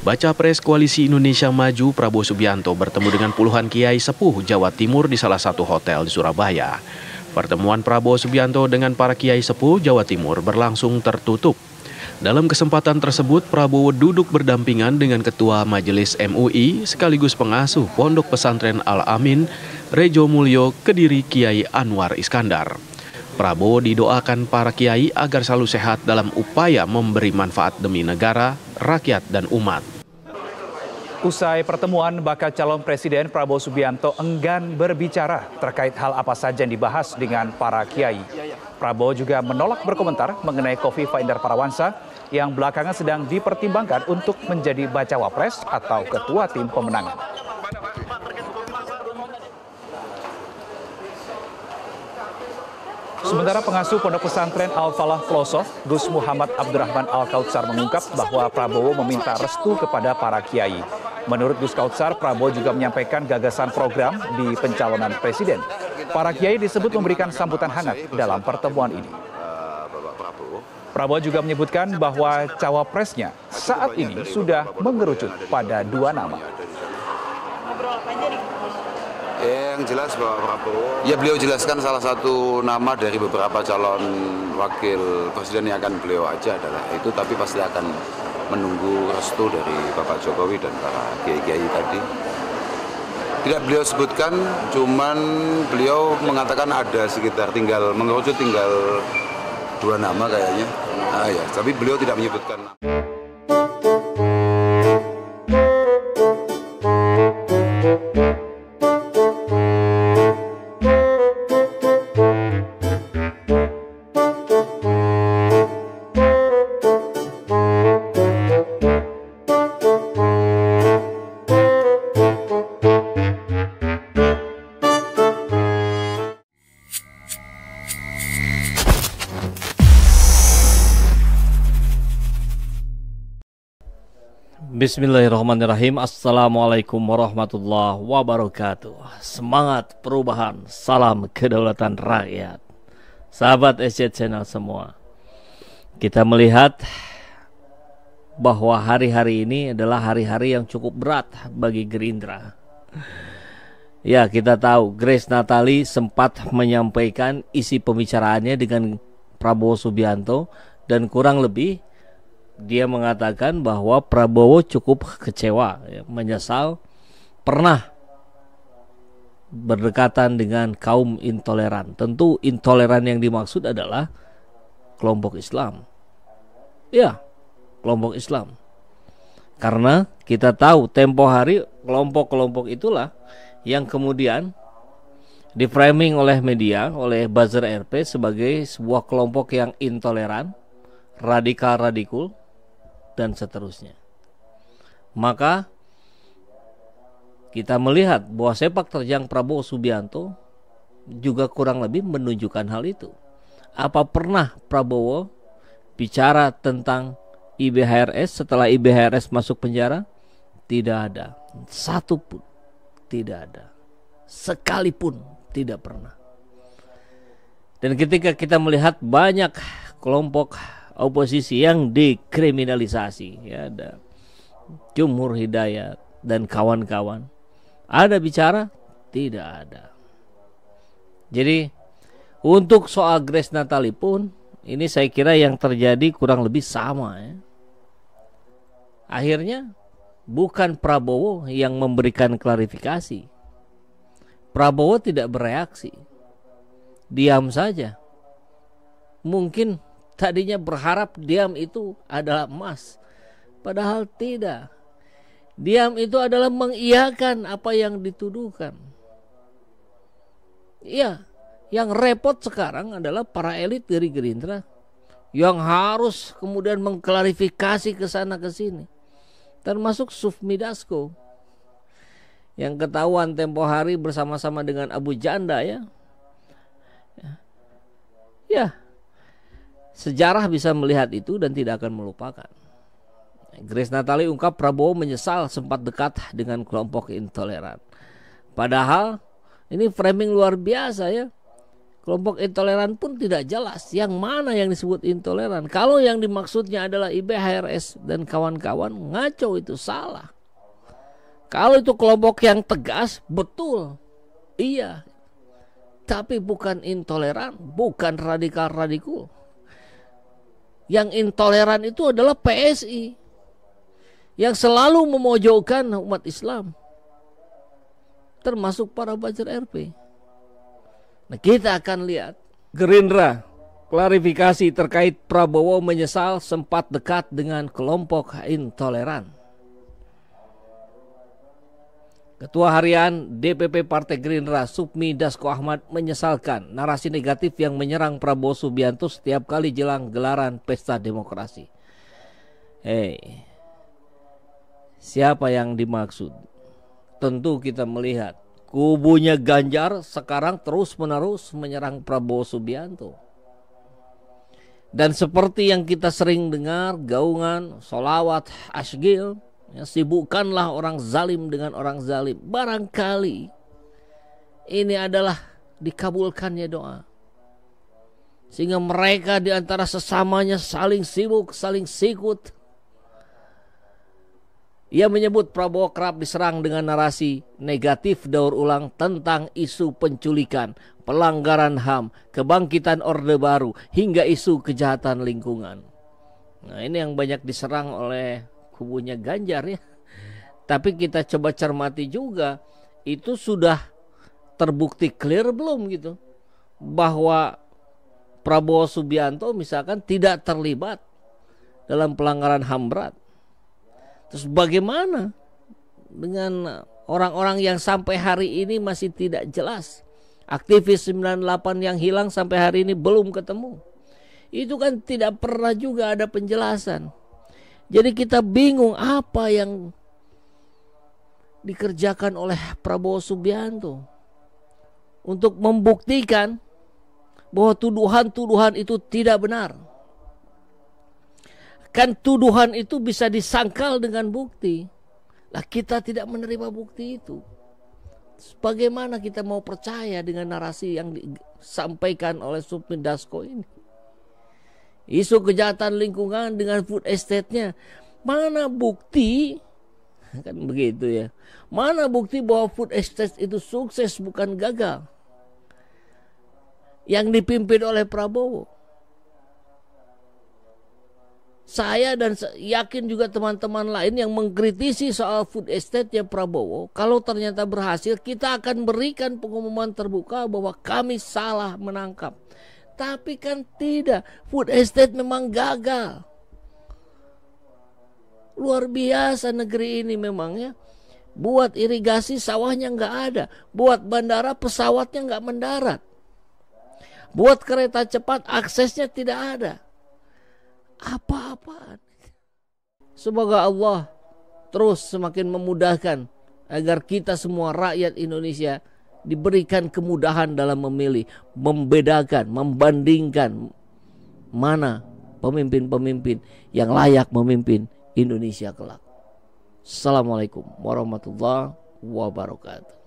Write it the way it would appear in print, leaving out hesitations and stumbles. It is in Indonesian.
Baca Pres Koalisi Indonesia Maju Prabowo Subianto bertemu dengan puluhan kiai sepuh Jawa Timur di salah satu hotel di Surabaya. Pertemuan Prabowo Subianto dengan para kiai sepuh Jawa Timur berlangsung tertutup. Dalam kesempatan tersebut, Prabowo duduk berdampingan dengan Ketua Majelis MUI sekaligus pengasuh Pondok Pesantren Al-Amin, Rejo Mulyo, Kediri Kiai Anwar Iskandar. Prabowo didoakan para kiai agar selalu sehat dalam upaya memberi manfaat demi negara, rakyat, dan umat. Usai pertemuan, bakal calon Presiden Prabowo Subianto enggan berbicara terkait hal apa saja yang dibahas dengan para kiai. Prabowo juga menolak berkomentar mengenai Khofifah Indar Parawansa yang belakangan sedang dipertimbangkan untuk menjadi bacawa pres atau ketua tim pemenangan. Sementara pengasuh Pondok Pesantren Al-Falah Pelosok, Gus Muhammad Abdurrahman Al-Kautsar mengungkap bahwa Prabowo meminta restu kepada para kiai. Menurut Gus Kautsar, Prabowo juga menyampaikan gagasan program di pencalonan presiden. Para kiai disebut memberikan sambutan hangat dalam pertemuan ini. Prabowo juga menyebutkan bahwa cawapresnya saat ini sudah mengerucut pada 2 nama. Yang jelas bahwa Prabowo, ya beliau jelaskan salah satu nama dari beberapa calon wakil presiden yang akan beliau ajak adalah itu, tapi pasti akan menunggu restu dari Bapak Jokowi dan para kiai-kiai tadi. Tidak beliau sebutkan, cuman beliau mengatakan ada sekitar tinggal mengerucut tinggal 2 nama kayaknya. Ya, tapi beliau tidak menyebutkan. Bismillahirrahmanirrahim. Assalamualaikum warahmatullahi wabarakatuh. Semangat perubahan, salam kedaulatan rakyat. Sahabat SC Channel semua, kita melihat bahwa hari-hari ini adalah hari-hari yang cukup berat bagi Gerindra. Ya, kita tahu Grace Natali sempat menyampaikan isi pembicaraannya dengan Prabowo Subianto, dan kurang lebih dia mengatakan bahwa Prabowo cukup kecewa, menyesal pernah berdekatan dengan kaum intoleran. Tentu intoleran yang dimaksud adalah kelompok Islam. Ya, kelompok Islam. Karena kita tahu tempo hari kelompok-kelompok itulah yang kemudian diframing oleh media, oleh buzzer RP sebagai sebuah kelompok yang intoleran, radikal-radikul, dan seterusnya. Maka kita melihat bahwa sepak terjang Prabowo Subianto juga kurang lebih menunjukkan hal itu. Apa pernah Prabowo bicara tentang IBHRS setelah IBHRS masuk penjara? Tidak ada. Satu pun tidak ada. Sekalipun tidak pernah. Dan ketika kita melihat banyak kelompok oposisi yang dikriminalisasi, ya, ada Jumhur Hidayat dan kawan-kawan, ada bicara? Tidak ada. Jadi untuk soal Grace Natali pun ini saya kira yang terjadi kurang lebih sama, ya. Akhirnya bukan Prabowo yang memberikan klarifikasi. Prabowo tidak bereaksi, diam saja. Mungkin tadinya berharap diam itu adalah emas, padahal tidak. Diam itu adalah mengiyakan apa yang dituduhkan. Iya, yang repot sekarang adalah para elit dari Gerindra yang harus kemudian mengklarifikasi ke sana ke sini. Termasuk Sufmi Dasko yang ketahuan tempo hari bersama-sama dengan Abu Janda, ya. Ya. Sejarah bisa melihat itu dan tidak akan melupakan. Grace Natali ungkap Prabowo menyesal sempat dekat dengan kelompok intoleran. Padahal ini framing luar biasa, ya. Kelompok intoleran pun tidak jelas yang mana yang disebut intoleran. Kalau yang dimaksudnya adalah IBHRS dan kawan-kawan, ngaco, itu salah. Kalau itu kelompok yang tegas, betul, iya. Tapi bukan intoleran, bukan radikal-radikal. Yang intoleran itu adalah PSI yang selalu memojokkan umat Islam, termasuk para buzzer RP. Nah, kita akan lihat Gerindra klarifikasi terkait Prabowo menyesal sempat dekat dengan kelompok intoleran. Ketua Harian DPP Partai Gerindra Supmi Dasko Ahmad menyesalkan narasi negatif yang menyerang Prabowo Subianto setiap kali jelang gelaran pesta demokrasi. Siapa yang dimaksud? Tentu kita melihat kubunya Ganjar sekarang terus-menerus menyerang Prabowo Subianto. Dan seperti yang kita sering dengar, gaungan, solawat, asgil, ya, sibukkanlah orang zalim dengan orang zalim. Barangkali ini adalah dikabulkannya doa, sehingga mereka di antara sesamanya saling sibuk, saling sikut. Ia menyebut Prabowo kerap diserang dengan narasi negatif daur ulang tentang isu penculikan, pelanggaran HAM, kebangkitan Orde Baru, hingga isu kejahatan lingkungan. Nah, ini yang banyak diserang oleh kubunya Ganjar ya. Tapi kita coba cermati juga, itu sudah terbukti clear belum gitu, bahwa Prabowo Subianto misalkan tidak terlibat dalam pelanggaran HAM berat. Terus bagaimana dengan orang-orang yang sampai hari ini masih tidak jelas? Aktivis 98 yang hilang sampai hari ini belum ketemu. Itu kan tidak pernah juga ada penjelasan. Jadi kita bingung apa yang dikerjakan oleh Prabowo Subianto untuk membuktikan bahwa tuduhan-tuduhan itu tidak benar. Kan tuduhan itu bisa disangkal dengan bukti. Lah kita tidak menerima bukti itu. Bagaimana kita mau percaya dengan narasi yang disampaikan oleh Supmi Dasko ini? Isu kejahatan lingkungan dengan food estate-nya. Mana bukti? Kan begitu ya. Mana bukti bahwa food estate itu sukses bukan gagal? Yang dipimpin oleh Prabowo. Saya dan yakin juga teman-teman lain yang mengkritisi soal food estate-nya Prabowo, kalau ternyata berhasil, kita akan berikan pengumuman terbuka bahwa kami salah menangkap. Tapi kan tidak, food estate memang gagal. Luar biasa negeri ini memang ya. Buat irigasi sawahnya nggak ada, buat bandara pesawatnya nggak mendarat, buat kereta cepat aksesnya tidak ada. Apa-apaan. Semoga Allah terus semakin memudahkan agar kita semua rakyat Indonesia diberikan kemudahan dalam memilih, membedakan, membandingkan mana pemimpin-pemimpin yang layak memimpin Indonesia kelak. Assalamualaikum warahmatullahi wabarakatuh.